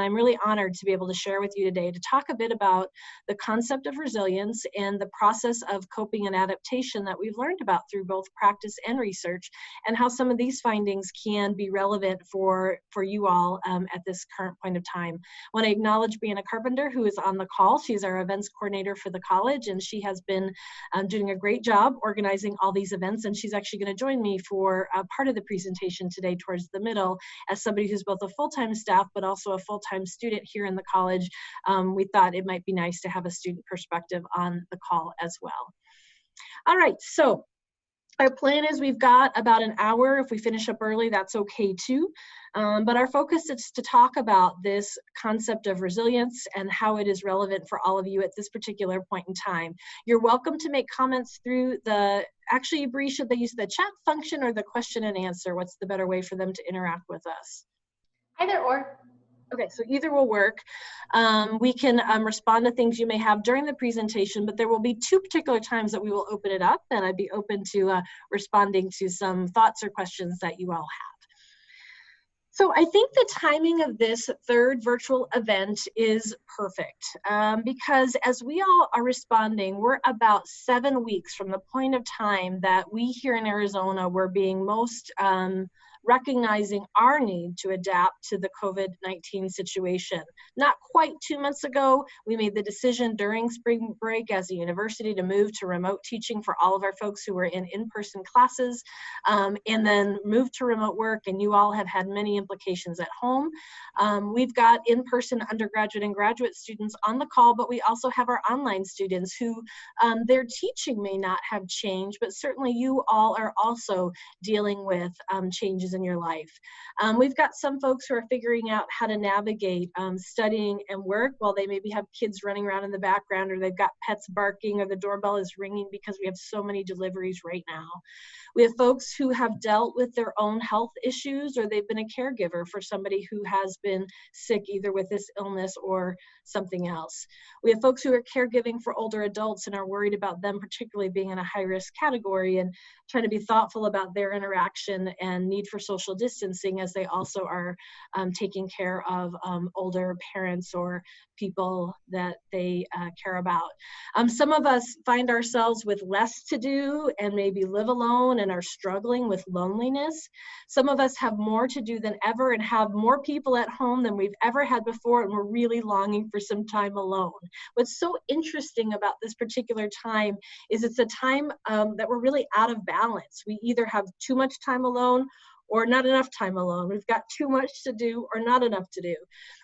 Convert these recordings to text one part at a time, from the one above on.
I'm really honored to be able to share with you today to talk a bit about the concept of resilience and the process of coping and adaptation that we've learned about through both practice and research, and how some of these findings can be relevant for you all at this current point of time. I want to acknowledge Breanna Carpenter, who is on the call. She's our events coordinator for the college, and she has been doing a great job organizing all these events, and she's actually going to join me for part of the presentation today towards the middle. As somebody who's both a full-time staff but also a full-time student here in the college, we thought it might be nice to have a student perspective on the call as well. All right, so our plan is we've got about an hour. If we finish up early, that's okay too. But our focus is to talk about this concept of resilience and how it is relevant for all of you at this particular point in time. You're welcome to make comments through the, actually, Bree, should they use the chat function or the question and answer? What's the better way for them to interact with us? Either or. Okay, so either will work. We can respond to things you may have during the presentation, but there will be two particular times that we will open it up, and I'd be open to responding to some thoughts or questions that you all have. So I think the timing of this third virtual event is perfect because as we all are responding, we're about 7 weeks from the point of time that we here in Arizona were being most recognizing our need to adapt to the COVID-19 situation. Not quite 2 months ago, we made the decision during spring break as a university to move to remote teaching for all of our folks who were in in-person classes, and then move to remote work, and you all have had many implications at home. We've got in-person undergraduate and graduate students on the call, but we also have our online students who their teaching may not have changed, but certainly you all are also dealing with changes in your life. We've got some folks who are figuring out how to navigate studying and work while they maybe have kids running around in the background, or they've got pets barking, or the doorbell is ringing because we have so many deliveries right now. We have folks who have dealt with their own health issues, or they've been a caregiver for somebody who has been sick either with this illness or something else. We have folks who are caregiving for older adults and are worried about them particularly being in a high-risk category and trying to be thoughtful about their interaction and need for social distancing as they also are taking care of older parents or people that they care about. Some of us find ourselves with less to do and maybe live alone and are struggling with loneliness. Some of us have more to do than ever and have more people at home than we've ever had before, and we're really longing for some time alone. What's so interesting about this particular time is it's a time that we're really out of balance. We either have too much time alone or not enough time alone. We've got too much to do or not enough to do.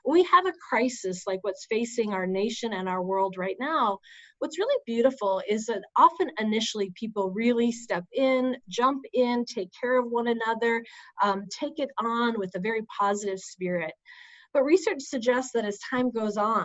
When we have a crisis like what's facing our nation and our world right now, what's really beautiful is that often initially people really step in, jump in, take care of one another, take it on with a very positive spirit. But research suggests that as time goes on,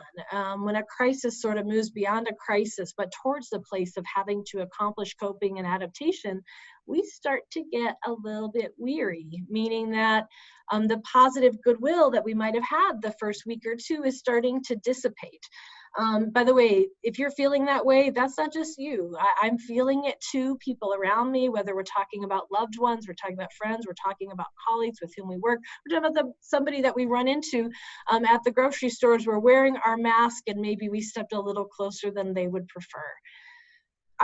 when a crisis sort of moves beyond a crisis, but towards the place of having to accomplish coping and adaptation, we start to get a little bit weary, meaning that the positive goodwill that we might have had the first week or two is starting to dissipate. By the way, if you're feeling that way, that's not just you. I'm feeling it too. People around me, whether we're talking about loved ones, we're talking about friends, we're talking about colleagues with whom we work, we're talking about somebody that we run into at the grocery stores. We're wearing our mask and maybe we stepped a little closer than they would prefer.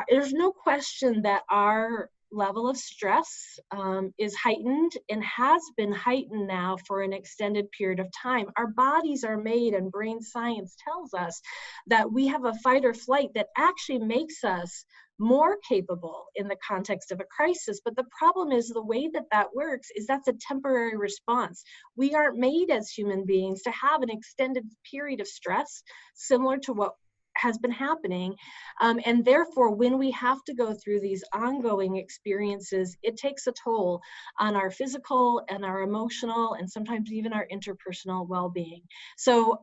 There's no question that our level of stress is heightened and has been heightened now for an extended period of time. Our bodies are made, and brain science tells us that we have a fight or flight that actually makes us more capable in the context of a crisis. But the problem is the way that that works is that's a temporary response. We aren't made as human beings to have an extended period of stress similar to what has been happening. And therefore, when we have to go through these ongoing experiences, it takes a toll on our physical and our emotional and sometimes even our interpersonal well-being. So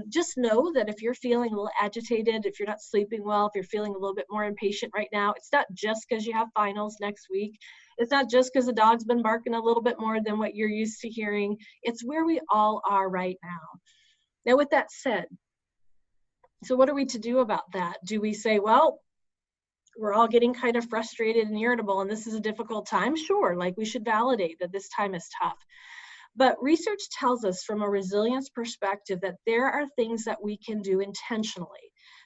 just know that if you're feeling a little agitated, if you're not sleeping well, if you're feeling a little bit more impatient right now, it's not just because you have finals next week. It's not just because the dog's been barking a little bit more than what you're used to hearing. It's where we all are right now. Now, with that said, so what are we to do about that? Do we say, well, we're all getting kind of frustrated and irritable and this is a difficult time? Sure, like we should validate that this time is tough. But research tells us from a resilience perspective that there are things that we can do intentionally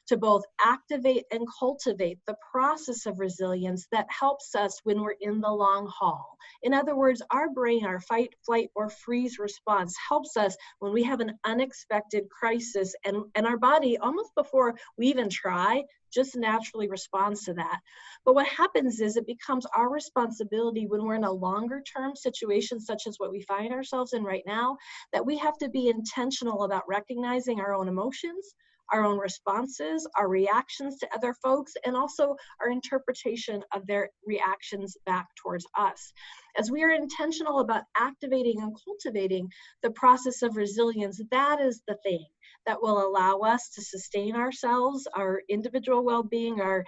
to both activate and cultivate the process of resilience that helps us when we're in the long haul. In other words, our brain, our fight, flight, or freeze response helps us when we have an unexpected crisis, and our body, almost before we even try, just naturally responds to that. But what happens is it becomes our responsibility when we're in a longer term situation, such as what we find ourselves in right now, that we have to be intentional about recognizing our own emotions, our own responses, our reactions to other folks, and also our interpretation of their reactions back towards us. As we are intentional about activating and cultivating the process of resilience, that is the thing that will allow us to sustain ourselves, our individual well-being, our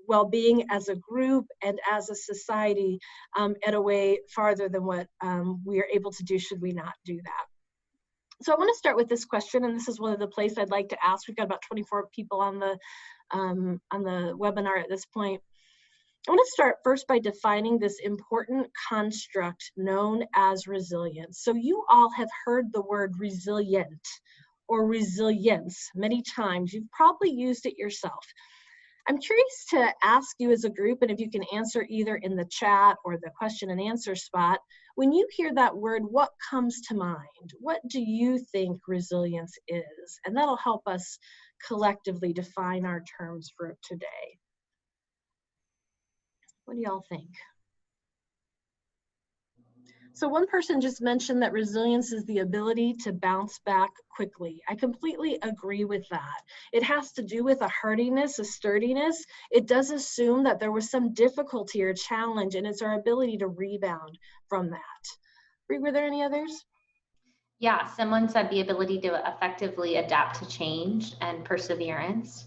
well-being as a group and as a society at a way farther than what we are able to do should we not do that. So I want to start with this question, and this is one of the places I'd like to ask. We've got about 24 people on the webinar at this point. I want to start first by defining this important construct known as resilience. So you all have heard the word resilient or resilience many times. You've probably used it yourself. I'm curious to ask you as a group, and if you can answer either in the chat or the question and answer spot, when you hear that word, what comes to mind? What do you think resilience is? And that'll help us collectively define our terms for today. What do y'all think? So one person just mentioned that resilience is the ability to bounce back quickly. I completely agree with that. It has to do with a hardiness, a sturdiness. It does assume that there was some difficulty or challenge, and it's our ability to rebound from that. Bree, were there any others? Yeah, someone said the ability to effectively adapt to change and perseverance.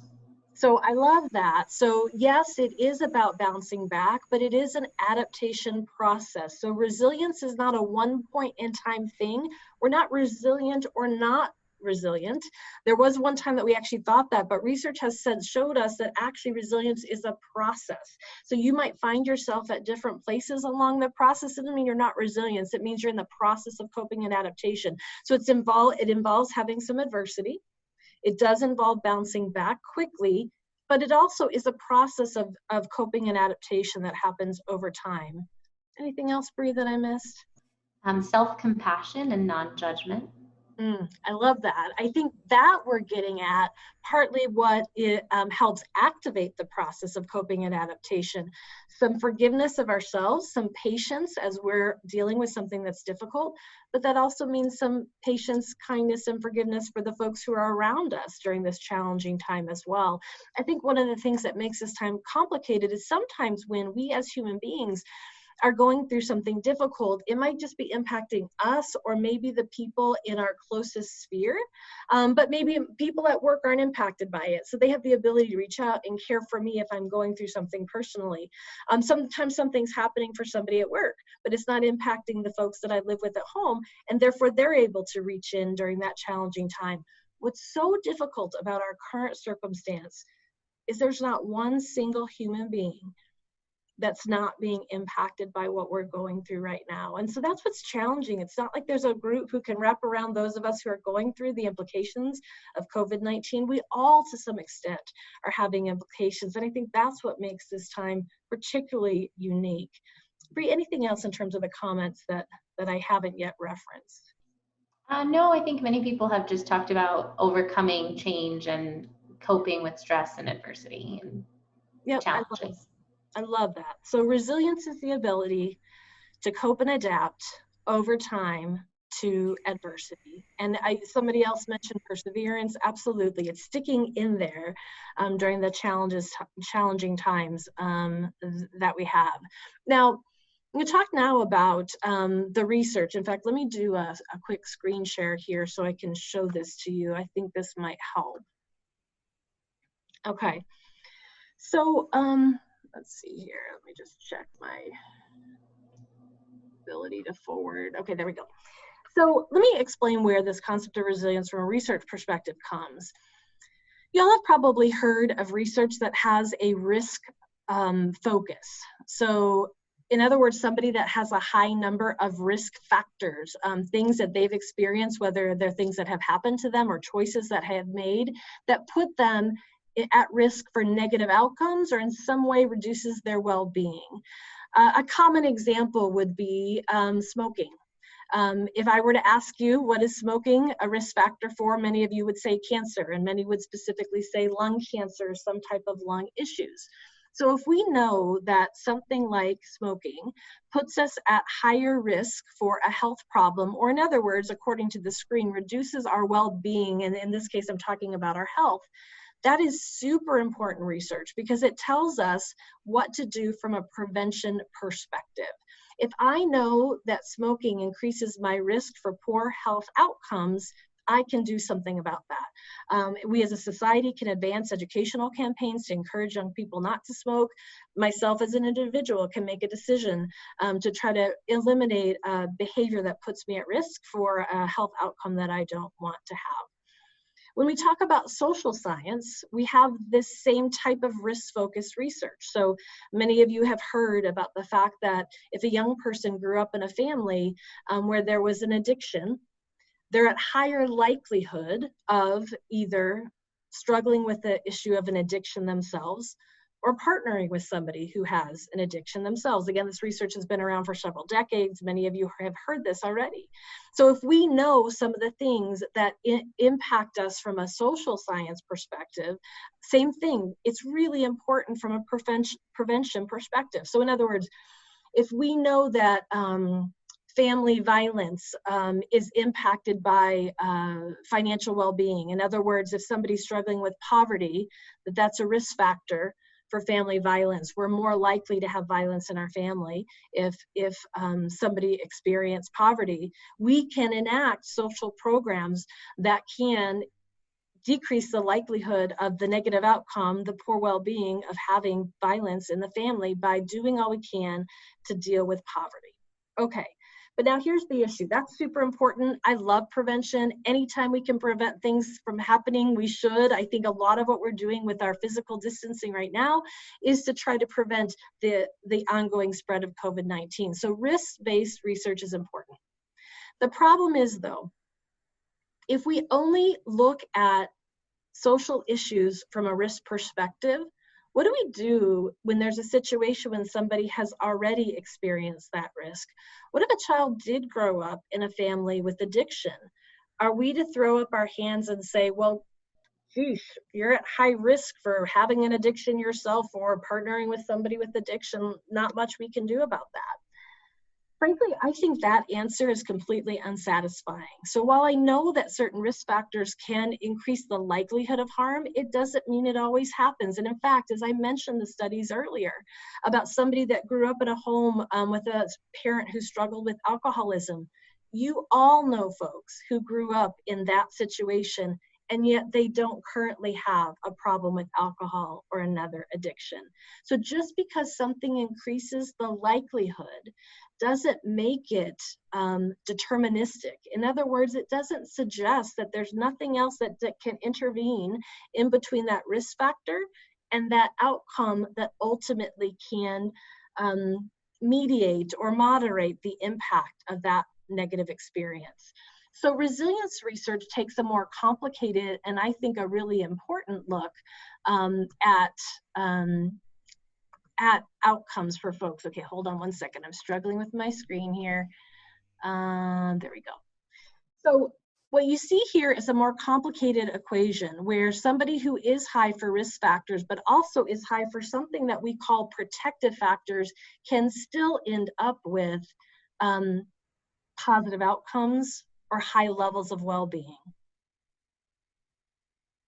So I love that. So yes, it is about bouncing back, but it is an adaptation process. So resilience is not a one point in time thing. We're not resilient or not resilient. There was one time that we actually thought that, but research has showed us that actually resilience is a process. So you might find yourself at different places along the process. It doesn't mean you're not resilient. It means you're in the process of coping and adaptation. So it involves having some adversity. It does involve bouncing back quickly, but it also is a process of coping and adaptation that happens over time. Anything else, Bree, that I missed? Self-compassion and non-judgment. I love that. I think that we're getting at partly what it helps activate the process of coping and adaptation. Some forgiveness of ourselves, some patience as we're dealing with something that's difficult, but that also means some patience, kindness, and forgiveness for the folks who are around us during this challenging time as well. I think one of the things that makes this time complicated is sometimes when we as human beings are going through something difficult, it might just be impacting us or maybe the people in our closest sphere, but maybe people at work aren't impacted by it. So they have the ability to reach out and care for me if I'm going through something personally. Sometimes something's happening for somebody at work, but it's not impacting the folks that I live with at home, and therefore they're able to reach in during that challenging time. What's so difficult about our current circumstance is there's not one single human being that's not being impacted by what we're going through right now. And so that's what's challenging. It's not like there's a group who can wrap around those of us who are going through the implications of COVID-19. We all, to some extent, are having implications. And I think that's what makes this time particularly unique. Bree, anything else in terms of the comments that I haven't yet referenced? No, I think many people have just talked about overcoming change and coping with stress and adversity and challenges. I love that. So resilience is the ability to cope and adapt over time to adversity. And somebody else mentioned perseverance. Absolutely. It's sticking in there during the challenging times that we have. Now, I'm going to talk now about the research. In fact, let me do a quick screen share here so I can show this to you. I think this might help. Okay. So, let's see here. Let me just check my ability to forward. Okay, there we go. So let me explain where this concept of resilience from a research perspective comes. Y'all have probably heard of research that has a risk focus. So in other words, somebody that has a high number of risk factors, things that they've experienced, whether they're things that have happened to them or choices that have made that put them at risk for negative outcomes or in some way reduces their well-being. A common example would be smoking. If I were to ask you, what is smoking a risk factor for? Many of you would say cancer, and many would specifically say lung cancer, some type of lung issues. So if we know that something like smoking puts us at higher risk for a health problem, or in other words, according to the screen, reduces our well-being, and in this case, I'm talking about our health, that is super important research because it tells us what to do from a prevention perspective. If I know that smoking increases my risk for poor health outcomes, I can do something about that. We as a society can advance educational campaigns to encourage young people not to smoke. Myself as an individual can make a decision to try to eliminate behavior that puts me at risk for a health outcome that I don't want to have. When we talk about social science, we have this same type of risk-focused research. So many of you have heard about the fact that if a young person grew up in a family where there was an addiction, they're at higher likelihood of either struggling with the issue of an addiction themselves or partnering with somebody who has an addiction themselves. Again, this research has been around for several decades. Many of you have heard this already. So if we know some of the things that impact us from a social science perspective, same thing, it's really important from a prevention perspective. So in other words, if we know that family violence is impacted by financial well-being. In other words, if somebody's struggling with poverty, that's a risk factor for family violence. We're more likely to have violence in our family if somebody experienced poverty. We can enact social programs that can decrease the likelihood of the negative outcome, the poor well-being of having violence in the family by doing all we can to deal with poverty. Okay. But now here's the issue. That's super important. I love prevention. Anytime we can prevent things from happening, we should. I think a lot of what we're doing with our physical distancing right now is to try to prevent the ongoing spread of COVID-19. So risk-based research is important. The problem is, though, if we only look at social issues from a risk perspective, what do we do when there's a situation when somebody has already experienced that risk? What if a child did grow up in a family with addiction? Are we to throw up our hands and say, well, geez, you're at high risk for having an addiction yourself or partnering with somebody with addiction, not much we can do about that? Frankly, I think that answer is completely unsatisfying. So while I know that certain risk factors can increase the likelihood of harm, it doesn't mean it always happens. And in fact, as I mentioned the studies earlier about somebody that grew up in a home with a parent who struggled with alcoholism, you all know folks who grew up in that situation and yet they don't currently have a problem with alcohol or another addiction. So just because something increases the likelihood doesn't make it deterministic. In other words, it doesn't suggest that there's nothing else that can intervene in between that risk factor and that outcome that ultimately can mediate or moderate the impact of that negative experience. So resilience research takes a more complicated and I think a really important look at outcomes for folks. Okay, hold on one second. I'm struggling with my screen here. There we go. So what you see here is a more complicated equation where somebody who is high for risk factors, but also is high for something that we call protective factors can still end up with positive outcomes or high levels of well-being.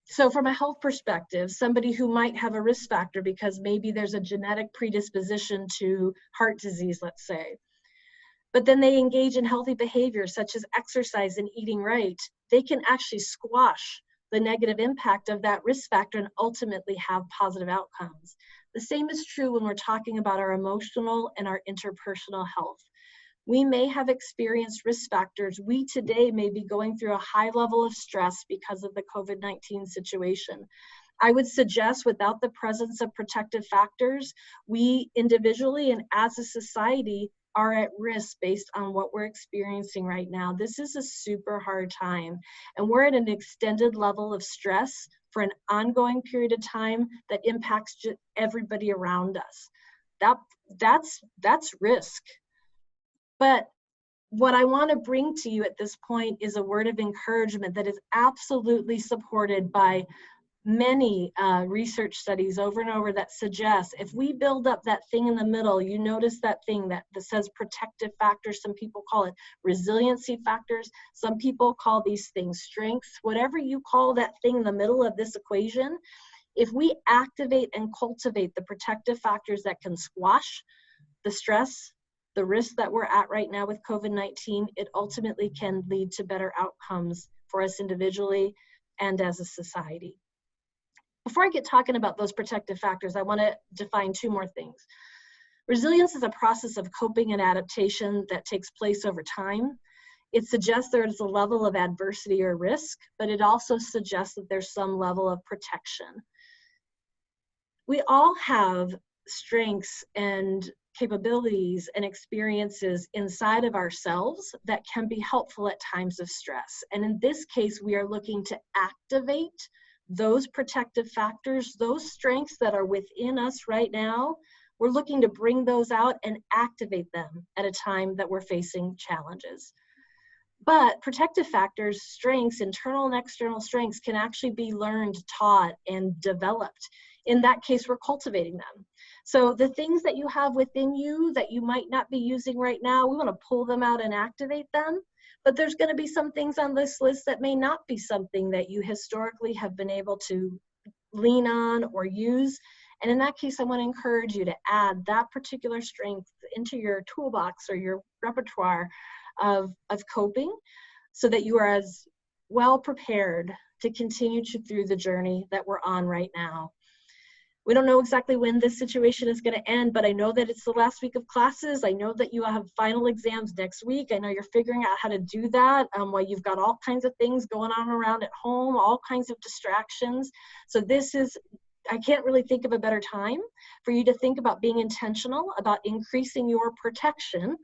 So from a health perspective, somebody who might have a risk factor because maybe there's a genetic predisposition to heart disease, let's say, but then they engage in healthy behaviors such as exercise and eating right, they can actually squash the negative impact of that risk factor and ultimately have positive outcomes. The same is true when we're talking about our emotional and our interpersonal health. We may have experienced risk factors. We today may be going through a high level of stress because of the COVID-19 situation. I would suggest without the presence of protective factors, we individually and as a society are at risk based on what we're experiencing right now. This is a super hard time, and we're at an extended level of stress for an ongoing period of time that impacts everybody around us. That's risk. But what I want to bring to you at this point is a word of encouragement that is absolutely supported by many research studies over and over that suggest if we build up that thing in the middle, you notice that thing that says protective factors, some people call it resiliency factors, some people call these things strengths, whatever you call that thing in the middle of this equation, if we activate and cultivate the protective factors that can squash the stress, the risk that we're at right now with COVID-19, it ultimately can lead to better outcomes for us individually and as a society. Before I get talking about those protective factors, I want to define two more things. Resilience is a process of coping and adaptation that takes place over time. It suggests there is a level of adversity or risk, but it also suggests that there's some level of protection. We all have strengths and capabilities and experiences inside of ourselves that can be helpful at times of stress. And in this case, we are looking to activate those protective factors, those strengths that are within us right now. We're looking to bring those out and activate them at a time that we're facing challenges. But protective factors, strengths, internal and external strengths can actually be learned, taught, and developed. In that case, we're cultivating them. So the things that you have within you that you might not be using right now, we want to pull them out and activate them. But there's going to be some things on this list that may not be something that you historically have been able to lean on or use. And in that case, I want to encourage you to add that particular strength into your toolbox or your repertoire of coping so that you are as well prepared to continue through the journey that we're on right now. We don't know exactly when this situation is going to end, but I know that it's the last week of classes. I know that you have final exams next week. I know you're figuring out how to do that while you've got all kinds of things going on around at home, all kinds of distractions. So I can't really think of a better time for you to think about being intentional about increasing your protection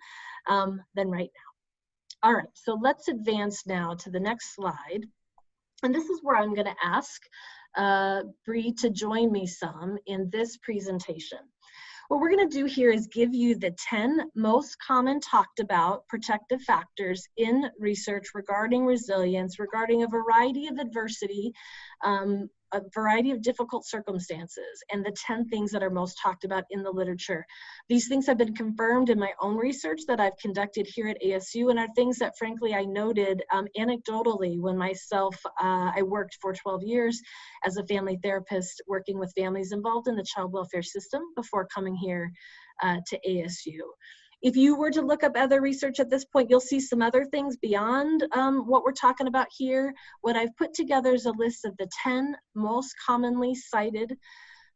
than right now. All right, so let's advance now to the next slide. And this is where I'm going to ask Bree to join me some in this presentation. What we're going to do here is give you the 10 most common talked about protective factors in research regarding resilience, regarding a variety of adversity, a variety of difficult circumstances, and the 10 things that are most talked about in the literature. These things have been confirmed in my own research that I've conducted here at ASU, and are things that frankly I noted anecdotally when I worked for 12 years as a family therapist working with families involved in the child welfare system before coming here to ASU. If you were to look up other research at this point, you'll see some other things beyond what we're talking about here. What I've put together is a list of the 10 most commonly cited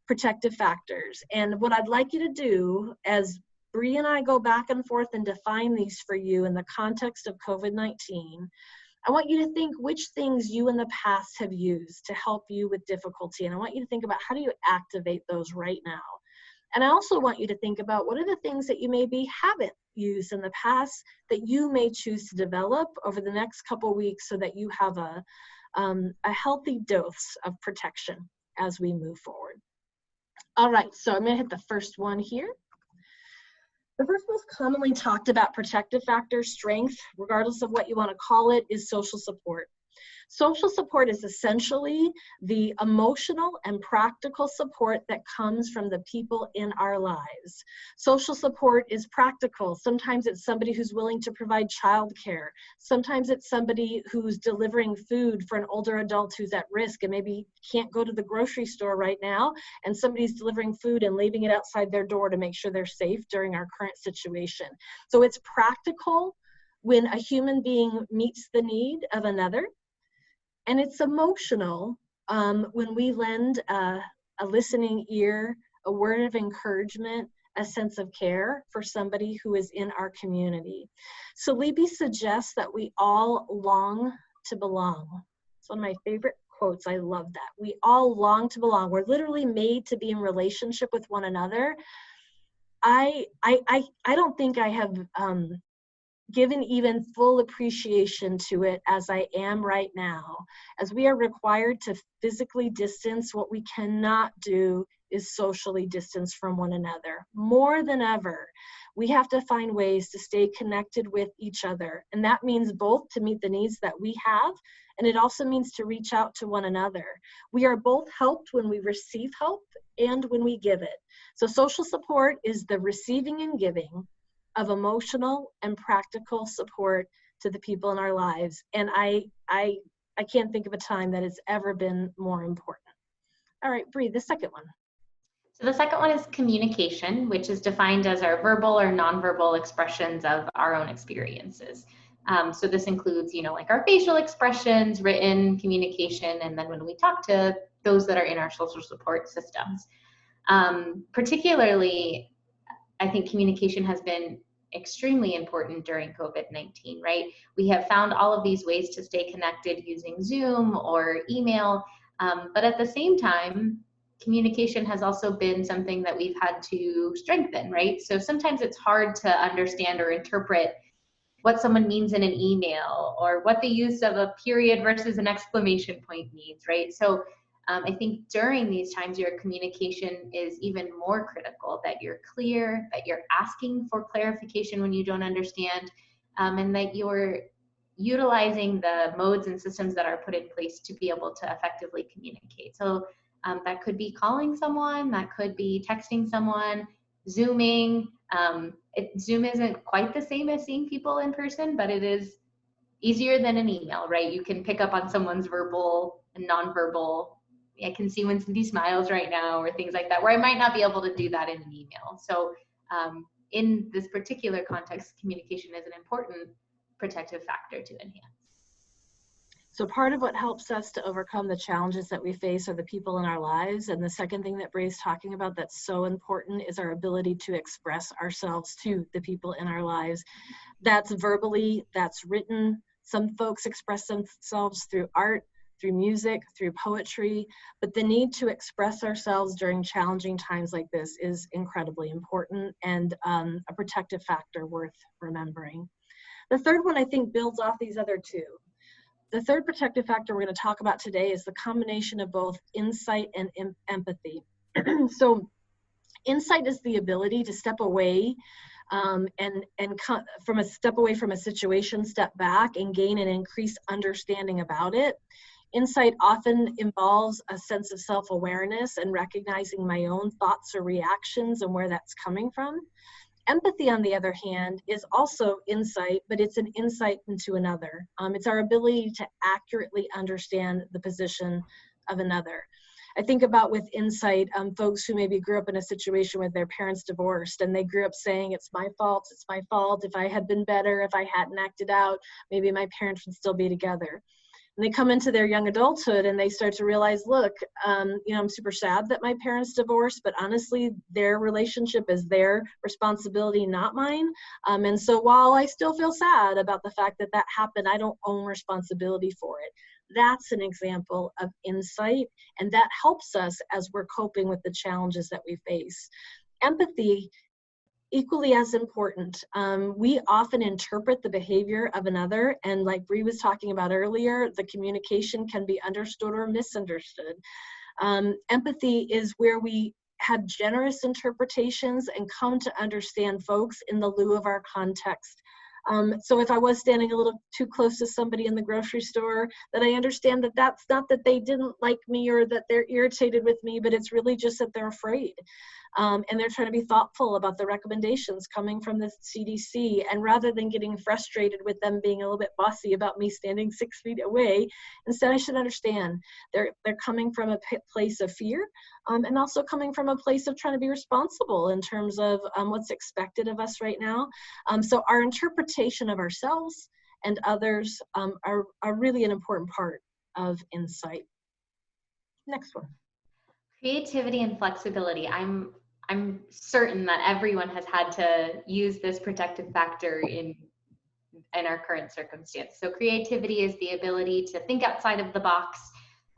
protective factors. And what I'd like you to do, as Bree and I go back and forth and define these for you in the context of COVID-19, I want you to think which things you in the past have used to help you with difficulty. And I want you to think about how do you activate those right now. And I also want you to think about what are the things that you maybe haven't used in the past that you may choose to develop over the next couple weeks so that you have a healthy dose of protection as we move forward. All right, so I'm going to hit the first one here. The first most commonly talked about protective factor, strength, regardless of what you want to call it, is social support. Social support is essentially the emotional and practical support that comes from the people in our lives. Social support is practical. Sometimes it's somebody who's willing to provide childcare. Sometimes it's somebody who's delivering food for an older adult who's at risk and maybe can't go to the grocery store right now, and somebody's delivering food and leaving it outside their door to make sure they're safe during our current situation. So it's practical when a human being meets the need of another. And it's emotional when we lend a listening ear, a word of encouragement, a sense of care for somebody who is in our community. So Libby suggests that we all long to belong. It's one of my favorite quotes. I love that. We all long to belong. We're literally made to be in relationship with one another. I don't think I have given even full appreciation to it as I am right now. As we are required to physically distance, what we cannot do is socially distance from one another. More than ever, we have to find ways to stay connected with each other. And that means both to meet the needs that we have, and it also means to reach out to one another. We are both helped when we receive help and when we give it. So social support is the receiving and giving of emotional and practical support to the people in our lives. And I can't think of a time that it's ever been more important. All right, Bree, the second one. So the second one is communication, which is defined as our verbal or nonverbal expressions of our own experiences. So this includes, like our facial expressions, written communication, and then when we talk to those that are in our social support systems. Particularly, I think communication has been extremely important during COVID-19, right? We have found all of these ways to stay connected using Zoom or email, but at the same time, communication has also been something that we've had to strengthen, right? So sometimes it's hard to understand or interpret what someone means in an email or what the use of a period versus an exclamation point means, right? So I think during these times, your communication is even more critical, that you're clear, that you're asking for clarification when you don't understand, and that you're utilizing the modes and systems that are put in place to be able to effectively communicate. So that could be calling someone, that could be texting someone, Zooming. Zoom isn't quite the same as seeing people in person, but it is easier than an email, right? You can pick up on someone's verbal and nonverbal. I can see when somebody smiles right now or things like that, where I might not be able to do that in an email. So in this particular context, communication is an important protective factor to enhance. So part of what helps us to overcome the challenges that we face are the people in our lives. And the second thing that Bree's talking about that's so important is our ability to express ourselves to the people in our lives. That's verbally, that's written. Some folks express themselves through art, through music, through poetry, but the need to express ourselves during challenging times like this is incredibly important and a protective factor worth remembering. The third one, I think, builds off these other two. The third protective factor we're going to talk about today is the combination of both insight and empathy. So insight is the ability to step away step away from a situation, step back and gain an increased understanding about it. Insight often involves a sense of self-awareness and recognizing my own thoughts or reactions and where that's coming from. Empathy, on the other hand, is also insight, but it's an insight into another. It's our ability to accurately understand the position of another. I think about with insight, folks who maybe grew up in a situation where their parents divorced and they grew up saying, it's my fault, if I had been better, if I hadn't acted out, maybe my parents would still be together. And they come into their young adulthood and they start to realize, look, I'm super sad that my parents divorced, but honestly, their relationship is their responsibility, not mine. And so while I still feel sad about the fact that that happened, I don't own responsibility for it. That's an example of insight, and that helps us as we're coping with the challenges that we face. Empathy, equally as important. We often interpret the behavior of another, and like Bree was talking about earlier, the communication can be understood or misunderstood. Empathy is where we have generous interpretations and come to understand folks in the lieu of our context. So if I was standing a little too close to somebody in the grocery store, that I understand that that's not that they didn't like me or that they're irritated with me, but it's really just that they're afraid. And they're trying to be thoughtful about the recommendations coming from the CDC. And rather than getting frustrated with them being a little bit bossy about me standing 6 feet away, instead I should understand they're coming from a place of fear and also coming from a place of trying to be responsible in terms of what's expected of us right now. So our interpretation of ourselves and others are really an important part of insight. Next one. Creativity and flexibility. I'm certain that everyone has had to use this protective factor in our current circumstance. So creativity is the ability to think outside of the box,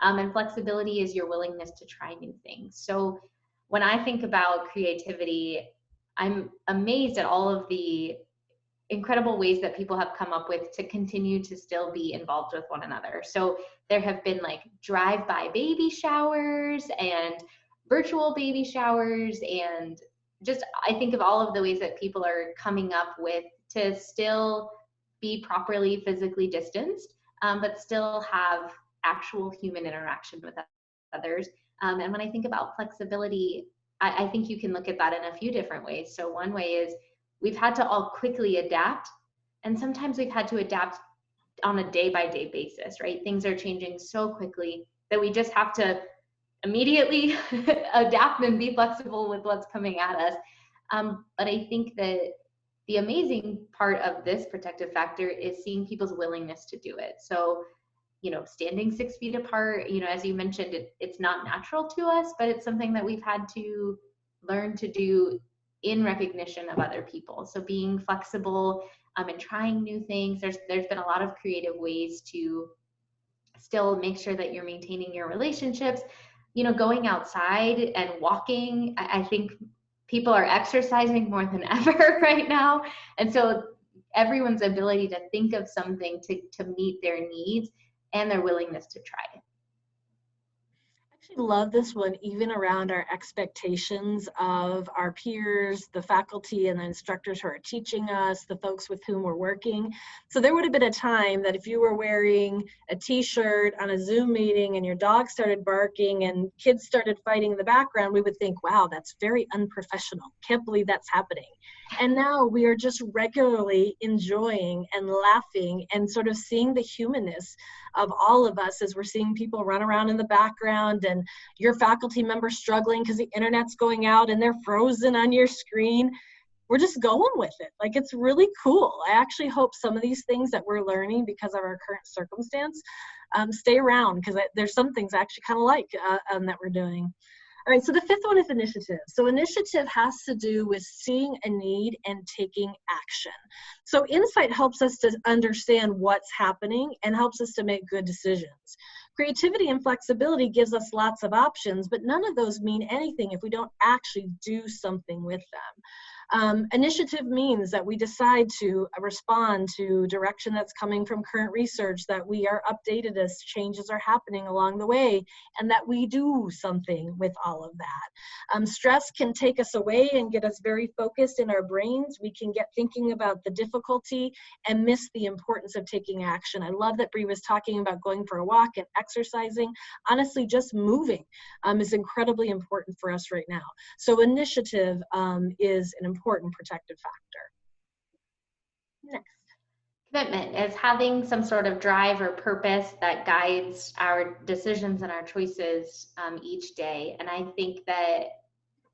And flexibility is your willingness to try new things. So when I think about creativity, I'm amazed at all of the incredible ways that people have come up with to continue to still be involved with one another. So there have been like drive-by baby showers and virtual baby showers, and just I think of all of the ways that people are coming up with to still be properly physically distanced, but still have actual human interaction with others. And when I think about flexibility, I think you can look at that in a few different ways. So one way is we've had to all quickly adapt, and sometimes we've had to adapt on a day-by-day basis, right? Things are changing so quickly that we just have to immediately adapt and be flexible with what's coming at us. But I think that the amazing part of this protective factor is seeing people's willingness to do it. So, standing 6 feet apart, as you mentioned, it's not natural to us, but it's something that we've had to learn to do in recognition of other people. So being flexible and trying new things. There's been a lot of creative ways to still make sure that you're maintaining your relationships. Going outside and walking. I think people are exercising more than ever right now. And so everyone's ability to think of something to meet their needs and their willingness to try it. I actually love this one, even around our expectations of our peers, the faculty and the instructors who are teaching us, the folks with whom we're working. So there would have been a time that if you were wearing a t-shirt on a Zoom meeting and your dog started barking and kids started fighting in the background, we would think, wow, that's very unprofessional. Can't believe that's happening. And now we are just regularly enjoying and laughing and sort of seeing the humanness of all of us as we're seeing people run around in the background and your faculty members struggling because the internet's going out and they're frozen on your screen. We're just going with it. Like, it's really cool. I actually hope some of these things that we're learning because of our current circumstance stay around, because there's some things I actually kind of like that we're doing. All right, so the fifth one is initiative. So initiative has to do with seeing a need and taking action. So insight helps us to understand what's happening and helps us to make good decisions. Creativity and flexibility gives us lots of options, but none of those mean anything if we don't actually do something with them. Initiative means that we decide to respond to direction that's coming from current research, that we are updated as changes are happening along the way, and that we do something with all of that. Stress can take us away and get us very focused in our brains. We can get thinking about the difficulty and miss the importance of taking action. I love that Bree was talking about going for a walk and exercising. Honestly, just moving is incredibly important for us right now. So initiative is an important protective factor. Next. Commitment is having some sort of drive or purpose that guides our decisions and our choices each day. And I think that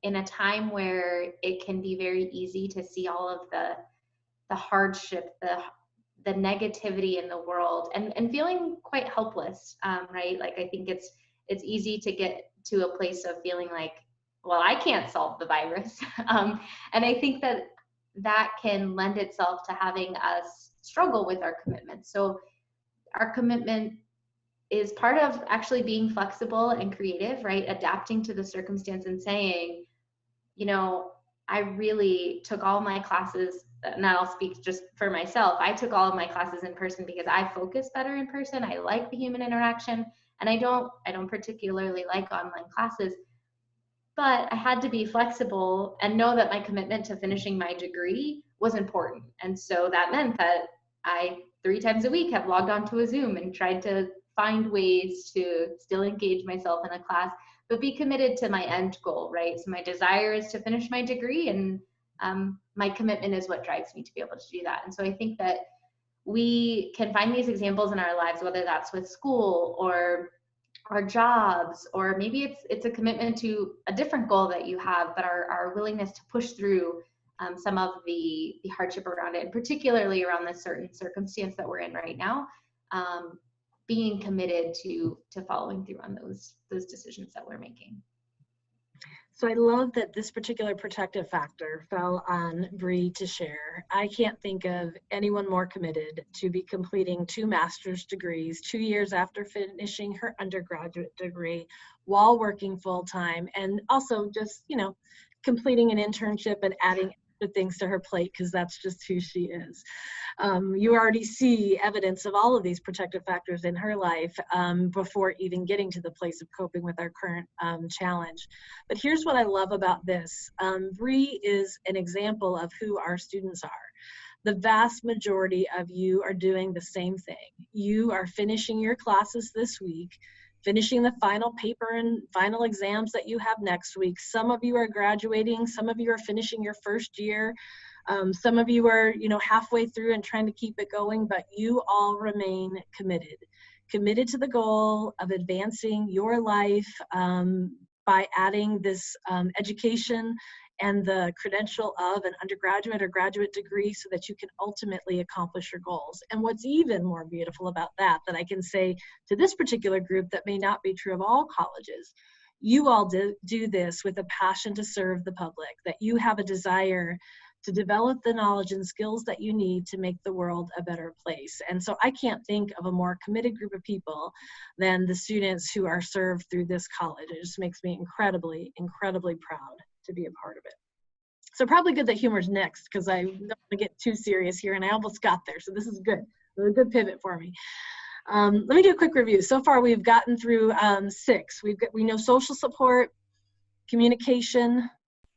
in a time where it can be very easy to see all of the hardship, the negativity in the world, and feeling quite helpless, right? Like, I think it's easy to get to a place of feeling like, well, I can't solve the virus. And I think that can lend itself to having us struggle with our commitment. So our commitment is part of actually being flexible and creative, right? Adapting to the circumstance and saying, I really took all my classes, and I'll speak just for myself. I took all of my classes in person because I focus better in person. I like the human interaction, and I don't particularly like online classes. But I had to be flexible and know that my commitment to finishing my degree was important. And so that meant that I 3 times a week have logged onto a Zoom and tried to find ways to still engage myself in a class, but be committed to my end goal, right? So my desire is to finish my degree, and my commitment is what drives me to be able to do that. And so I think that we can find these examples in our lives, whether that's with school or our jobs, or maybe it's a commitment to a different goal that you have, but our willingness to push through some of the hardship around it, and particularly around this certain circumstance that we're in right now, being committed to following through on those decisions that we're making. So I love that this particular protective factor fell on Bree to share. I can't think of anyone more committed to be completing 2 master's degrees 2 years after finishing her undergraduate degree while working full-time, and also just, completing an internship and adding extra things to her plate, because that's just who she is. You already see evidence of all of these protective factors in her life before even getting to the place of coping with our current challenge. But here's what I love about this. Bree is an example of who our students are. The vast majority of you are doing the same thing. You are finishing your classes this week, finishing the final paper and final exams that you have next week. Some of you are graduating, some of you are finishing your first year. Some of you are, halfway through and trying to keep it going, but you all remain committed to the goal of advancing your life by adding this education and the credential of an undergraduate or graduate degree so that you can ultimately accomplish your goals. And what's even more beautiful about that I can say to this particular group that may not be true of all colleges, you all do this with a passion to serve the public, that you have a desire to develop the knowledge and skills that you need to make the world a better place. And so I can't think of a more committed group of people than the students who are served through this college. It just makes me incredibly, incredibly proud to be a part of it. So probably good that humor's next, because I don't want to get too serious here, and I almost got there, so this is good. A good pivot for me. Let me do a quick review. So far we've gotten through 6. We know social support, communication,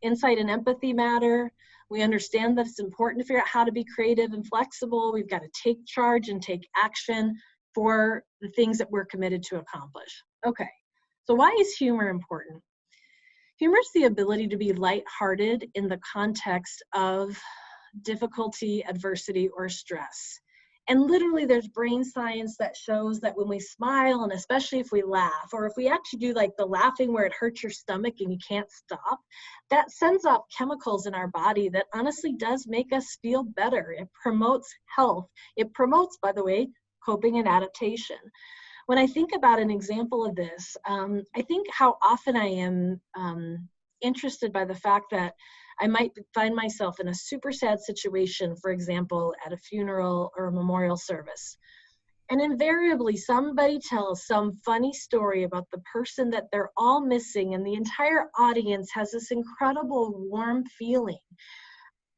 insight and empathy matter. We understand that it's important to figure out how to be creative and flexible. We've got to take charge and take action for the things that we're committed to accomplish. Okay, so why is humor important? Humor is the ability to be lighthearted in the context of difficulty, adversity, or stress. And literally there's brain science that shows that when we smile, and especially if we laugh, or if we actually do like the laughing where it hurts your stomach and you can't stop, that sends off chemicals in our body that honestly does make us feel better. It promotes health. It promotes, by the way, coping and adaptation. When I think about an example of this, I think how often I am interested by the fact that I might find myself in a super sad situation, for example, at a funeral or a memorial service. And invariably somebody tells some funny story about the person that they're all missing, and the entire audience has this incredible warm feeling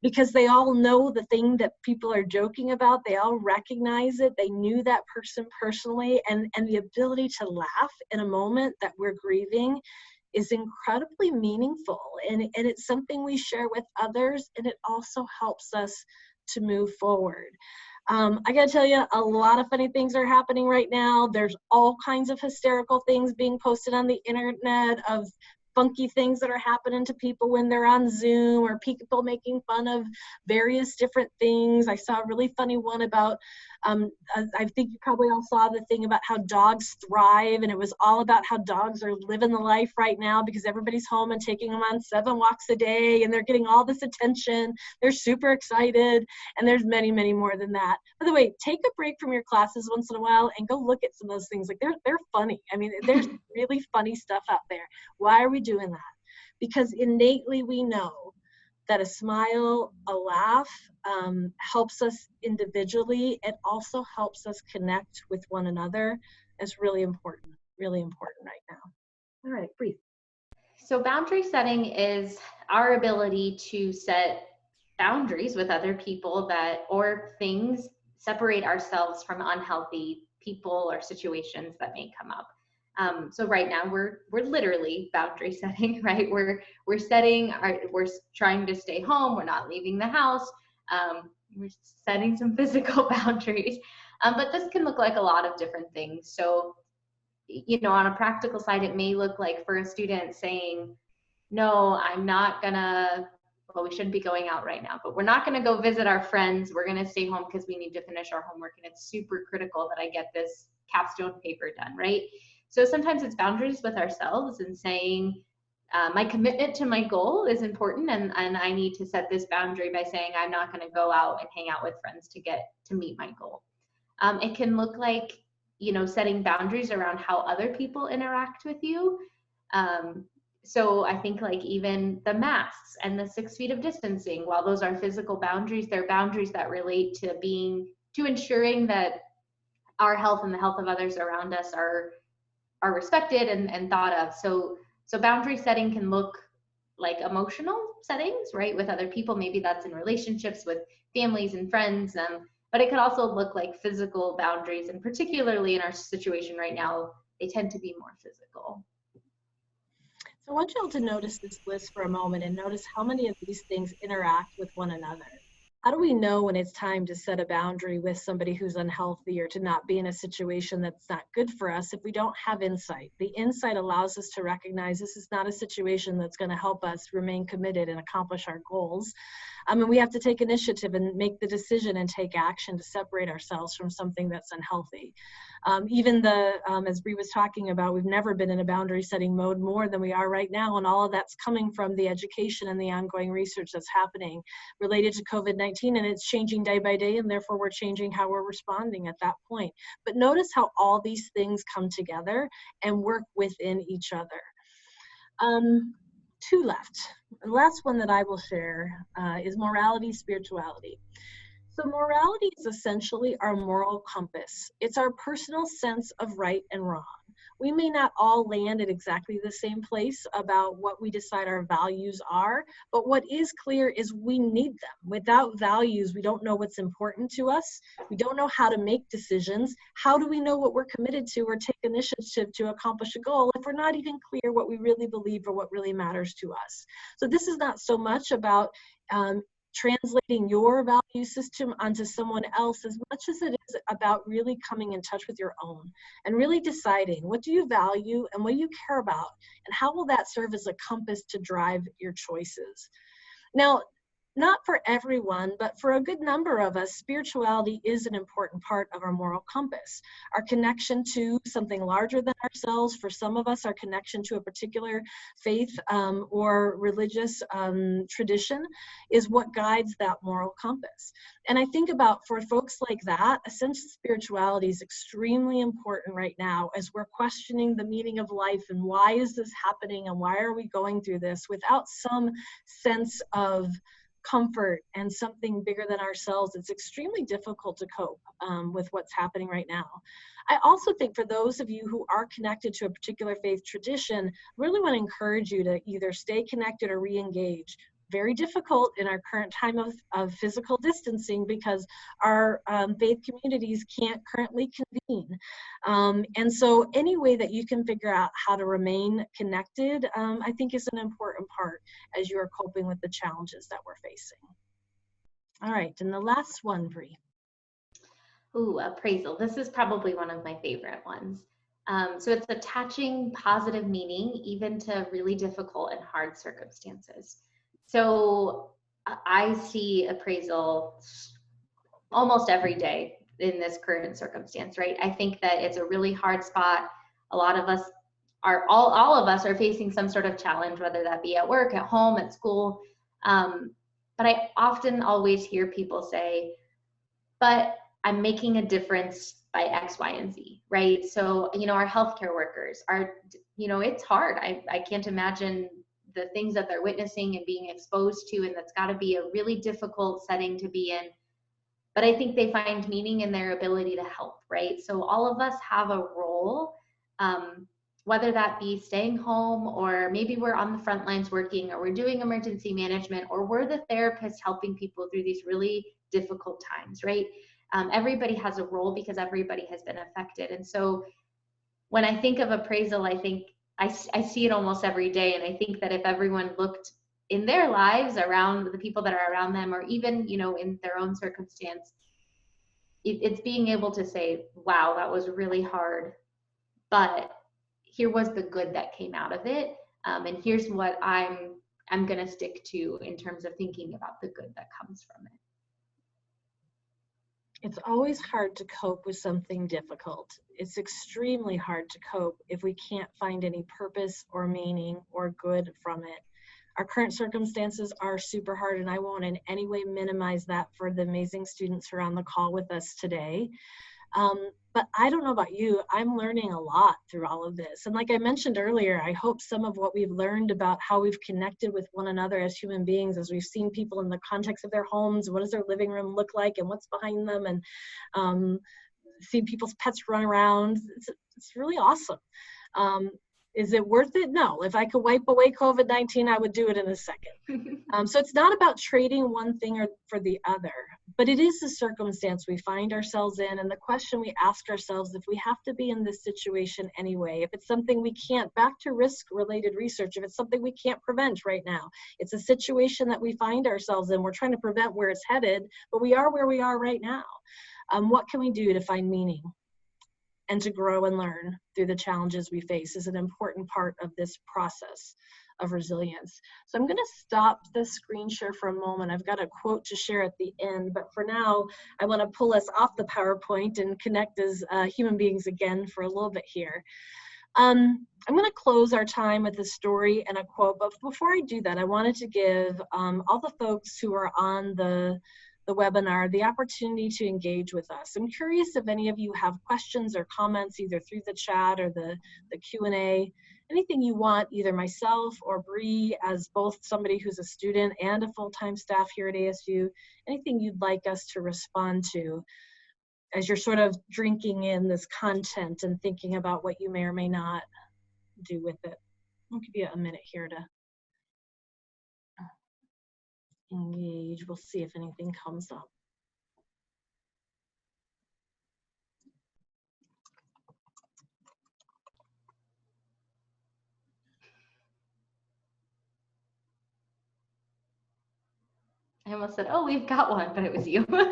because they all know the thing that people are joking about. They all recognize it. They knew that person personally, and the ability to laugh in a moment that we're grieving is incredibly meaningful, and it's something we share with others, and it also helps us to move forward. I gotta tell you, a lot of funny things are happening right now. There's all kinds of hysterical things being posted on the internet of funky things that are happening to people when they're on Zoom, or people making fun of various different things. I saw a really funny one about, I think you probably all saw the thing about how dogs thrive, and it was all about how dogs are living the life right now because everybody's home and taking them on 7 walks a day, and they're getting all this attention. They're super excited, and there's many, many more than that. By the way, take a break from your classes once in a while and go look at some of those things. Like they're funny. I mean, there's really funny stuff out there. Why are we doing that? Because innately we know that a smile, a laugh helps us individually. It also helps us connect with one another. It's really important right now. All right, breathe. So boundary setting is our ability to set boundaries with other people or things, separate ourselves from unhealthy people or situations that may come up. So right now we're literally boundary setting, right? We're trying to stay home. We're not leaving the house. We're setting some physical boundaries, but this can look like a lot of different things. So, on a practical side, it may look like for a student saying, no, we shouldn't be going out right now, but we're not going to go visit our friends. We're going to stay home because we need to finish our homework, and it's super critical that I get this capstone paper done, right? So sometimes it's boundaries with ourselves and saying, my commitment to my goal is important, and I need to set this boundary by saying I'm not going to go out and hang out with friends to meet my goal. It can look like, setting boundaries around how other people interact with you. So I think like even the masks and the 6 feet of distancing, while those are physical boundaries, they're boundaries that relate to ensuring that our health and the health of others around us are respected and thought of. So boundary setting can look like emotional settings, right? With other people, maybe that's in relationships with families and friends, but it could also look like physical boundaries, and particularly in our situation right now, they tend to be more physical. So I want you all to notice this list for a moment and notice how many of these things interact with one another. How do we know when it's time to set a boundary with somebody who's unhealthy or to not be in a situation that's not good for us if we don't have insight? The insight allows us to recognize this is not a situation that's going to help us remain committed and accomplish our goals. And we have to take initiative and make the decision and take action to separate ourselves from something that's unhealthy. As Bree was talking about, we've never been in a boundary setting mode more than we are right now, and all of that's coming from the education and the ongoing research that's happening related to COVID-19, and it's changing day by day, and therefore we're changing how we're responding at that point. But notice how all these things come together and work within each other. Two left. The last one that I will share is morality, spirituality. So morality is essentially our moral compass. It's our personal sense of right and wrong. We may not all land at exactly the same place about what we decide our values are, but what is clear is we need them. Without values, we don't know what's important to us. We don't know how to make decisions. How do we know what we're committed to or take initiative to accomplish a goal if we're not even clear what we really believe or what really matters to us? So this is not so much about translating your value system onto someone else as much as it is about really coming in touch with your own and really deciding what do you value and what do you care about and how will that serve as a compass to drive your choices. Now, not for everyone, but for a good number of us, spirituality is an important part of our moral compass. Our connection to something larger than ourselves, for some of us, our connection to a particular faith or religious tradition is what guides that moral compass. And I think about for folks like that, essential spirituality is extremely important right now as we're questioning the meaning of life and why is this happening and why are we going through this without some sense of comfort and something bigger than ourselves. It's extremely difficult to cope with what's happening right now. I also think for those of you who are connected to a particular faith tradition, I really want to encourage you to either stay connected or re-engage. Very difficult in our current time of physical distancing because our faith communities can't currently convene. And so any way that you can figure out how to remain connected, I think is an important part as you are coping with the challenges that we're facing. All right, and the last one, Bree. Ooh, appraisal. This is probably one of my favorite ones. So it's attaching positive meaning even to really difficult and hard circumstances. So I see appraisal almost every day in this current circumstance, right? I think that it's a really hard spot. A lot of us all of us are facing some sort of challenge, whether that be at work, at home, at school. But I often always hear people say, but I'm making a difference by X, Y, and Z, right? So, our healthcare workers are, it's hard. I can't imagine the things that they're witnessing and being exposed to, and that's got to be a really difficult setting to be in. But I think they find meaning in their ability to help, right? So all of us have a role, whether that be staying home, or maybe we're on the front lines working, or we're doing emergency management, or we're the therapist helping people through these really difficult times, right? Everybody has a role because everybody has been affected. And so when I think of appraisal, I think I see it almost every day. And I think that if everyone looked in their lives around the people that are around them, or even, in their own circumstance, it's being able to say, wow, that was really hard, but here was the good that came out of it. And here's what I'm going to stick to in terms of thinking about the good that comes from it. It's always hard to cope with something difficult. It's extremely hard to cope if we can't find any purpose or meaning or good from it. Our current circumstances are super hard, and I won't in any way minimize that for the amazing students who are on the call with us today. But I don't know about you, I'm learning a lot through all of this. And like I mentioned earlier, I hope some of what we've learned about how we've connected with one another as human beings, as we've seen people in the context of their homes, what does their living room look like and what's behind them, and see people's pets run around. It's really awesome. Is it worth it? No. If I could wipe away COVID-19, I would do it in a second. So it's not about trading one thing or for the other, but it is the circumstance we find ourselves in, and the question we ask ourselves, if we have to be in this situation anyway, if it's something we can't, back to risk-related research, if it's something we can't prevent right now, it's a situation that we find ourselves in, we're trying to prevent where it's headed, but we are where we are right now. What can we do to find meaning and to grow and learn through the challenges we face is an important part of this process of resilience. So I'm going to stop the screen share for a moment. I've got a quote to share at the end, but for now, I want to pull us off the PowerPoint and connect as human beings again for a little bit here. I'm going to close our time with a story and a quote, but before I do that, I wanted to give all the folks who are on the webinar the opportunity to engage with us. I'm curious if any of you have questions or comments either through the chat or the Q&A, anything you want, either myself or Bree as both somebody who's a student and a full-time staff here at ASU, anything you'd like us to respond to as you're sort of drinking in this content and thinking about what you may or may not do with it. I'll give you a minute here to engage. We'll see if anything comes up. I almost said, oh, we've got one, but it was you. Well,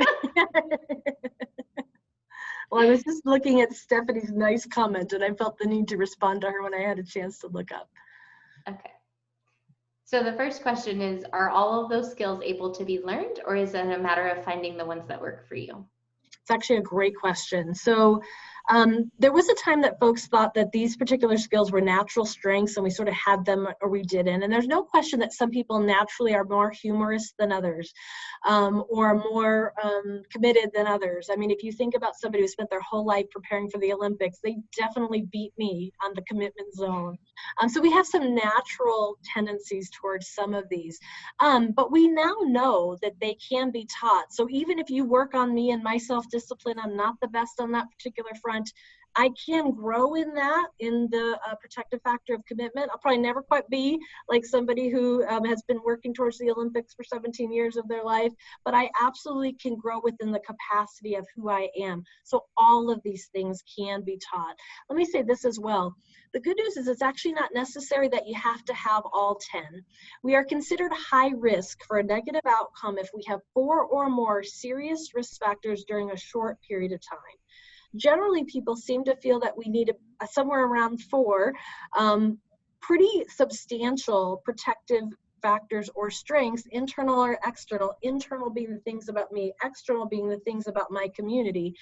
I was just looking at Stephanie's nice comment, and I felt the need to respond to her when I had a chance to look up. Okay. So the first question is, are all of those skills able to be learned, or is it a matter of finding the ones that work for you? It's actually a great question. So there was a time that folks thought that these particular skills were natural strengths and we sort of had them or we didn't. And there's no question that some people naturally are more humorous than others or more committed than others. I mean, if you think about somebody who spent their whole life preparing for the Olympics, they definitely beat me on the commitment zone. So we have some natural tendencies towards some of these. But we now know that they can be taught. So even if you work on me and my self-discipline, I'm not the best on that particular front, I can grow in that, in the protective factor of commitment. I'll probably never quite be like somebody who has been working towards the Olympics for 17 years of their life, but I absolutely can grow within the capacity of who I am. So all of these things can be taught. Let me say this as well. The good news is it's actually not necessary that you have to have all 10. We are considered high risk for a negative outcome if we have 4 or more serious risk factors during a short period of time. Generally, people seem to feel that we need somewhere around 4 pretty substantial protective factors or strengths, internal or external, internal being the things about me, external being the things about my community,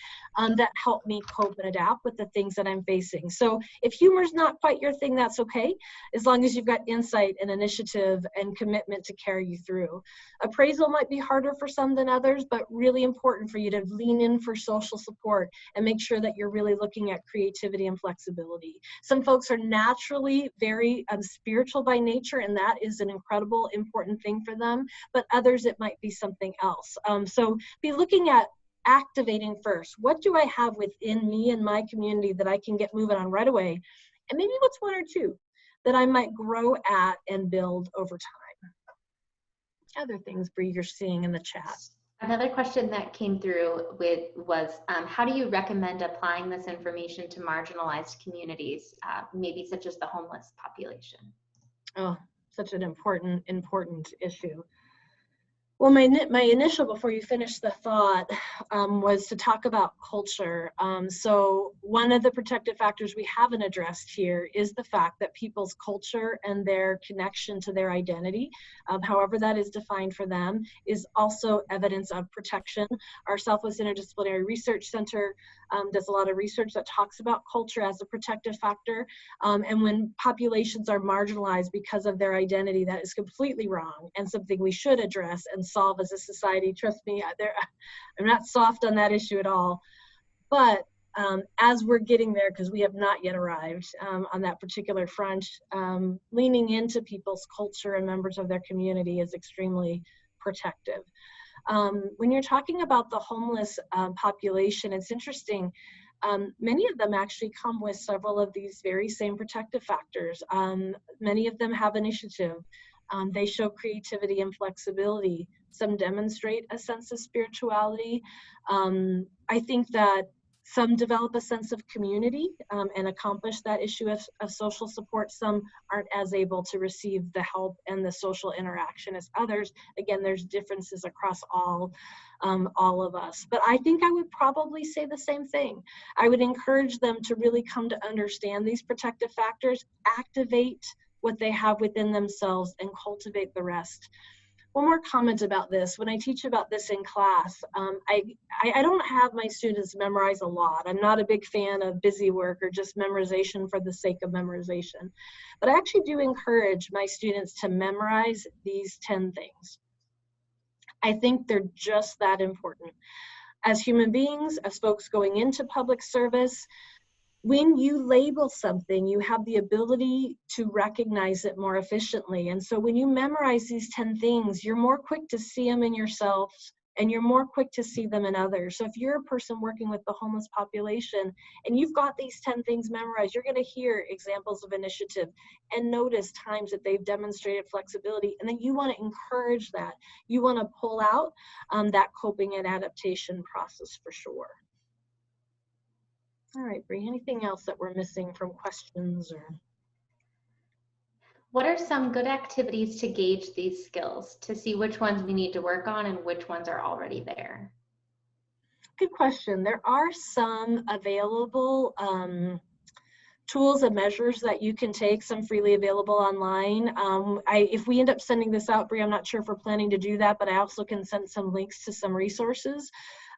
that help me cope and adapt with the things that I'm facing. So if humor's not quite your thing, that's okay, as long as you've got insight and initiative and commitment to carry you through. Appraisal might be harder for some than others, but really important for you to lean in for social support and make sure that you're really looking at creativity and flexibility. Some folks are naturally very spiritual by nature, and that is an incredible important thing for them, but others it might be something else. So be looking at activating first. What do I have within me and my community that I can get moving on right away? And maybe what's 1 or 2 that I might grow at and build over time. Other things, Bree, you're seeing in the chat. Another question that came through was, how do you recommend applying this information to marginalized communities, maybe such as the homeless population? Oh, such an important issue. Well, my initial, before you finish the thought, was to talk about culture. So one of the protective factors we haven't addressed here is the fact that people's culture and their connection to their identity, however that is defined for them, is also evidence of protection. Our Southwest Interdisciplinary Research Center does a lot of research that talks about culture as a protective factor. And when populations are marginalized because of their identity, that is completely wrong and something we should address and solve as a society. Trust me, I'm not soft on that issue at all. But as we're getting there, because we have not yet arrived on that particular front, leaning into people's culture and members of their community is extremely protective. When you're talking about the homeless population, it's interesting. Many of them actually come with several of these very same protective factors. Many of them have initiative. They show creativity and flexibility. Some demonstrate a sense of spirituality. I think that some develop a sense of community and accomplish that issue of social support. Some aren't as able to receive the help and the social interaction as others. Again, there's differences across all of us. But I think I would probably say the same thing. I would encourage them to really come to understand these protective factors, activate what they have within themselves, and cultivate the rest. One more comment about this. When I teach about this in class, I don't have my students memorize a lot. I'm not a big fan of busy work or just memorization for the sake of memorization. But I actually do encourage my students to memorize these 10 things. I think they're just that important. As human beings, as folks going into public service, when you label something, you have the ability to recognize it more efficiently. And so when you memorize these 10 things, you're more quick to see them in yourself, and you're more quick to see them in others. So if you're a person working with the homeless population and you've got these 10 things memorized, you're going to hear examples of initiative and notice times that they've demonstrated flexibility. And then you want to encourage that. You want to pull out that coping and adaptation process for sure. All right, Bree, anything else that we're missing from questions? Or what are some good activities to gauge these skills, to see which ones we need to work on and which ones are already there? Good question. There are some available tools and measures that you can take, some freely available online. If we end up sending this out, Bree, I'm not sure if we're planning to do that, but I also can send some links to some resources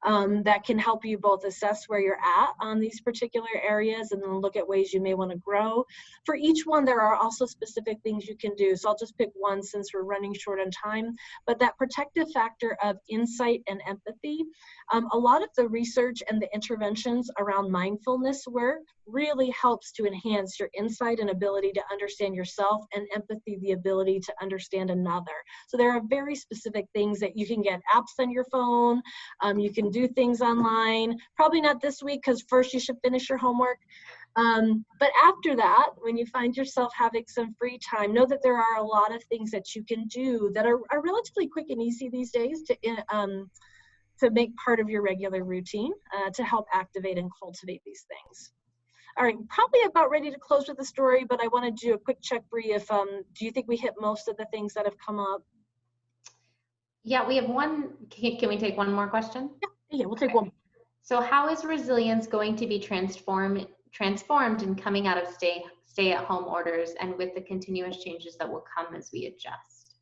that can help you both assess where you're at on these particular areas and then look at ways you may want to grow. For each one, there are also specific things you can do. So I'll just pick one since we're running short on time. But that protective factor of insight and empathy, a lot of the research and the interventions around mindfulness work really helps to enhance your insight and ability to understand yourself, and empathy, the ability to understand another. So there are very specific things that you can get apps on your phone. You can do things online, probably not this week because first you should finish your homework. But after that, when you find yourself having some free time, know that there are a lot of things that you can do that are relatively quick and easy these days to make part of your regular routine to help activate and cultivate these things. All right, probably about ready to close with the story, but I want to do a quick check, Bree, if do you think we hit most of the things that have come up? Yeah, we have one. Can we take one more question? Yeah, we'll take one. So how is resilience going to be transformed in coming out of stay-at-home orders and with the continuous changes that will come as we adjust?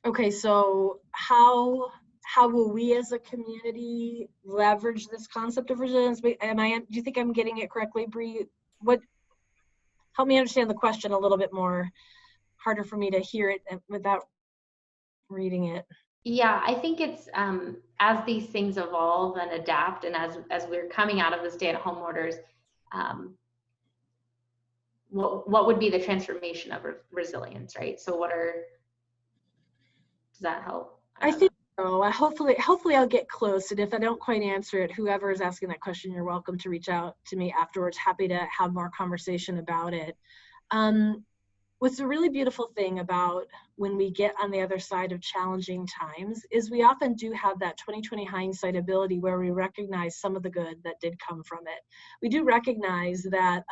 Okay, so how will we as a community leverage this concept of resilience? Do you think I'm getting it correctly, Bree? Help me understand the question a little bit more. Harder for me to hear it without reading it. Yeah, I think it's as these things evolve and adapt, and as we're coming out of the stay-at-home orders, what would be the transformation of resilience, right? So does that help? I think so. Hopefully I'll get close, and if I don't quite answer it, whoever is asking that question, you're welcome to reach out to me afterwards. Happy to have more conversation about it. What's a really beautiful thing about when we get on the other side of challenging times is we often do have that 20/20 hindsight ability where we recognize some of the good that did come from it. We do recognize that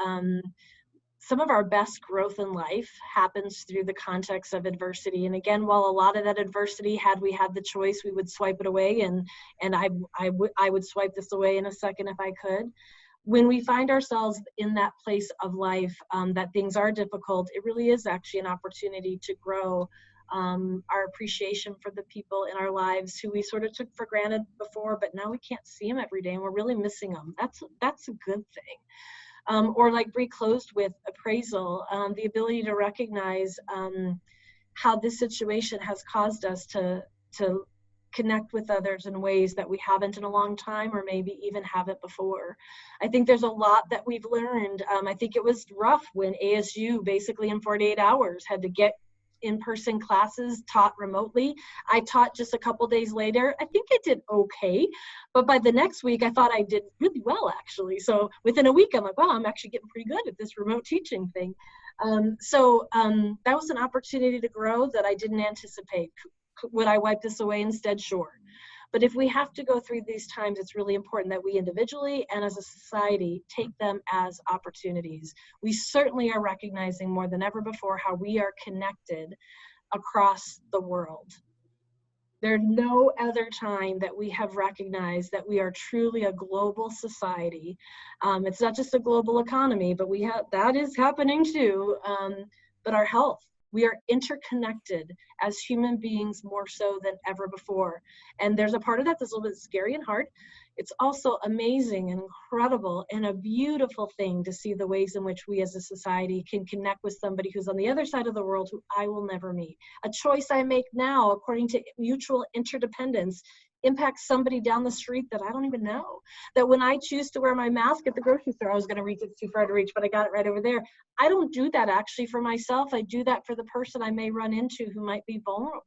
some of our best growth in life happens through the context of adversity. And again, while a lot of that adversity, had we had the choice, we would swipe it away, and I would swipe this away in a second if I could. When we find ourselves in that place of life that things are difficult, it really is actually an opportunity to grow our appreciation for the people in our lives who we sort of took for granted before, but now we can't see them every day and we're really missing them. That's a good thing. Or like Bree closed with appraisal, the ability to recognize how this situation has caused us to connect with others in ways that we haven't in a long time, or maybe even haven't before. I think there's a lot that we've learned. I think it was rough when ASU basically in 48 hours had to get in-person classes taught remotely. I taught just a couple days later. I think I did okay, but by the next week I thought I did really well, actually. So within a week I'm like, wow, I'm actually getting pretty good at this remote teaching thing. That was an opportunity to grow that I didn't anticipate. Would I wipe this away instead? Sure. But if we have to go through these times, it's really important that we individually and as a society take them as opportunities. We certainly are recognizing more than ever before how we are connected across the world. There's no other time that we have recognized that we are truly a global society. It's not just a global economy, but that is happening too. But our health, we are interconnected as human beings more so than ever before. And there's a part of that that's a little bit scary and hard. It's also amazing and incredible and a beautiful thing to see the ways in which we as a society can connect with somebody who's on the other side of the world who I will never meet. A choice I make now, according to mutual interdependence, impacts somebody down the street that I don't even know. That when I choose to wear my mask at the grocery store, I was going to reach, it's too far to reach, but I got it right over there. I don't do that actually for myself. I do that for the person I may run into who might be vulnerable.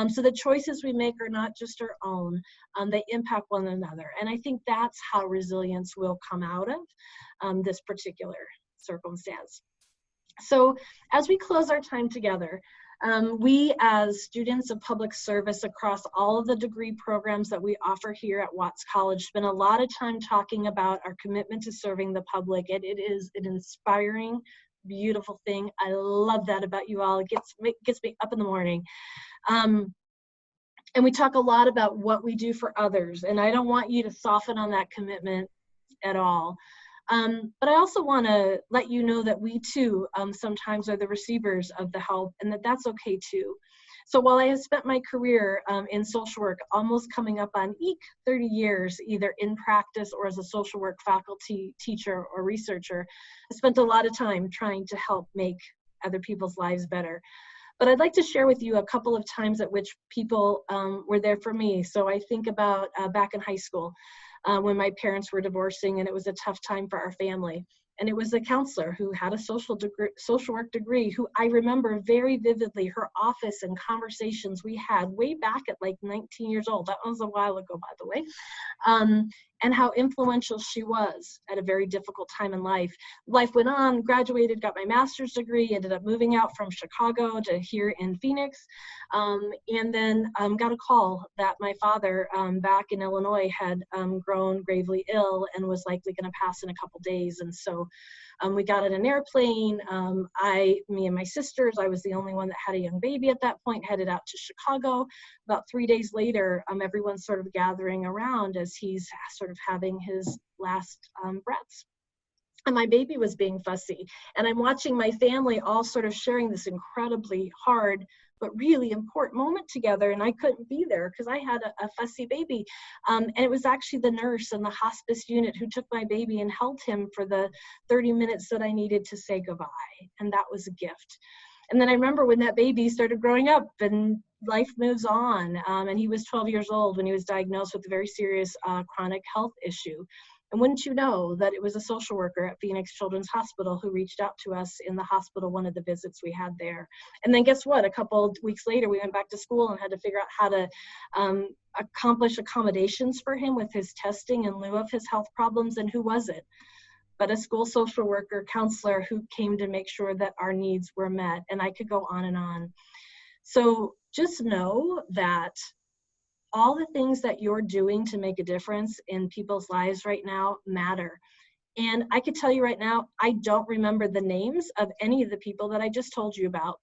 So the choices we make are not just our own, they impact one another. And I think that's how resilience will come out of this particular circumstance. So as we close our time together, we as students of public service across all of the degree programs that we offer here at Watts College spend a lot of time talking about our commitment to serving the public. And it is an inspiring, beautiful thing. I love that about you all. It gets me up in the morning. And we talk a lot about what we do for others. And I don't want you to soften on that commitment at all. But I also want to let you know that we too sometimes are the receivers of the help, and that that's okay too. So while I have spent my career in social work, almost coming up on 30 years, either in practice or as a social work faculty, teacher, or researcher, I spent a lot of time trying to help make other people's lives better. But I'd like to share with you a couple of times at which people were there for me. So I think about back in high school. When my parents were divorcing, and it was a tough time for our family. And it was a counselor who had a social work degree, who I remember very vividly, her office and conversations we had way back at like 19 years old. That was a while ago, by the way. And how influential she was at a very difficult time in life. Life went on, graduated, got my master's degree, ended up moving out from Chicago to here in Phoenix, and then got a call that my father back in Illinois had grown gravely ill and was likely going to pass in a couple days. And so we got in an airplane. Me and my sisters, I was the only one that had a young baby at that point, headed out to Chicago. About 3 days later, everyone's sort of gathering around as he's sort of having his last breaths. And my baby was being fussy. And I'm watching my family all sort of sharing this incredibly hard but really important moment together, and I couldn't be there because I had a fussy baby. And it was actually the nurse in the hospice unit who took my baby and held him for the 30 minutes that I needed to say goodbye, and that was a gift. And then I remember when that baby started growing up and life moves on, and he was 12 years old when he was diagnosed with a very serious chronic health issue. And wouldn't you know that it was a social worker at Phoenix Children's Hospital who reached out to us in the hospital, one of the visits we had there. And then guess what? A couple weeks later, we went back to school and had to figure out how to accomplish accommodations for him with his testing in lieu of his health problems. And who was it? But a school social worker, counselor who came to make sure that our needs were met. And I could go on and on. So just know that all the things that you're doing to make a difference in people's lives right now matter. And I could tell you right now, I don't remember the names of any of the people that I just told you about.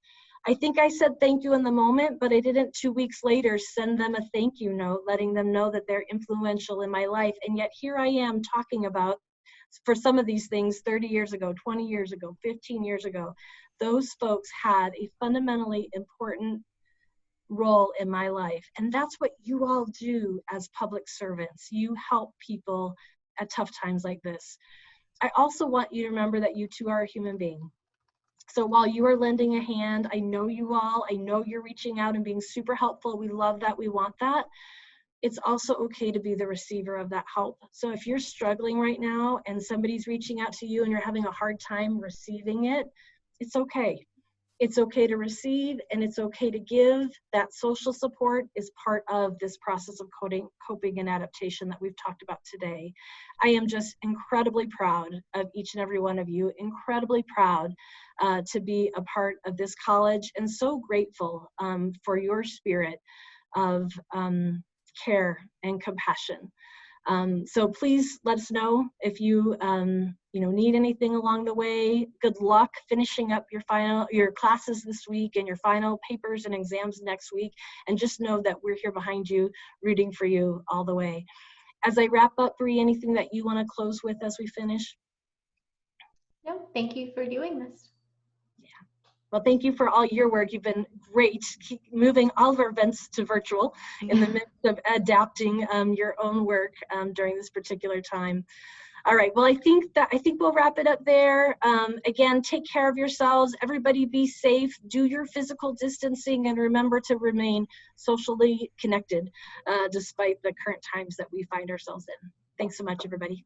I think I said thank you in the moment, but I didn't 2 weeks later send them a thank you note, letting them know that they're influential in my life. And yet here I am talking about, for some of these things 30 years ago, 20 years ago, 15 years ago, those folks had a fundamentally important role in my life. And that's what you all do as public servants. You help people at tough times like this. I also want you to remember that you too are a human being. So while you are lending a hand, I know you all, I know you're reaching out and being super helpful. We love that, we want that. It's also okay to be the receiver of that help. So if you're struggling right now and somebody's reaching out to you and you're having a hard time receiving it, it's okay. It's okay to receive and it's okay to give. That social support is part of this process of coping and adaptation that we've talked about today. I am just incredibly proud of each and every one of you, incredibly proud to be a part of this college, and so grateful for your spirit of care and compassion. So please let us know if you need anything along the way. Good luck finishing up your classes this week and your final papers and exams next week. And just know that we're here behind you, rooting for you all the way. As I wrap up, Bree, anything that you want to close with as we finish? No, thank you for doing this. Well, thank you for all your work. You've been great. Keep moving all of our events to virtual in the midst of adapting your own work during this particular time. All right, well, I think we'll wrap it up there. Again, take care of yourselves. Everybody be safe. Do your physical distancing and remember to remain socially connected despite the current times that we find ourselves in. Thanks so much, everybody.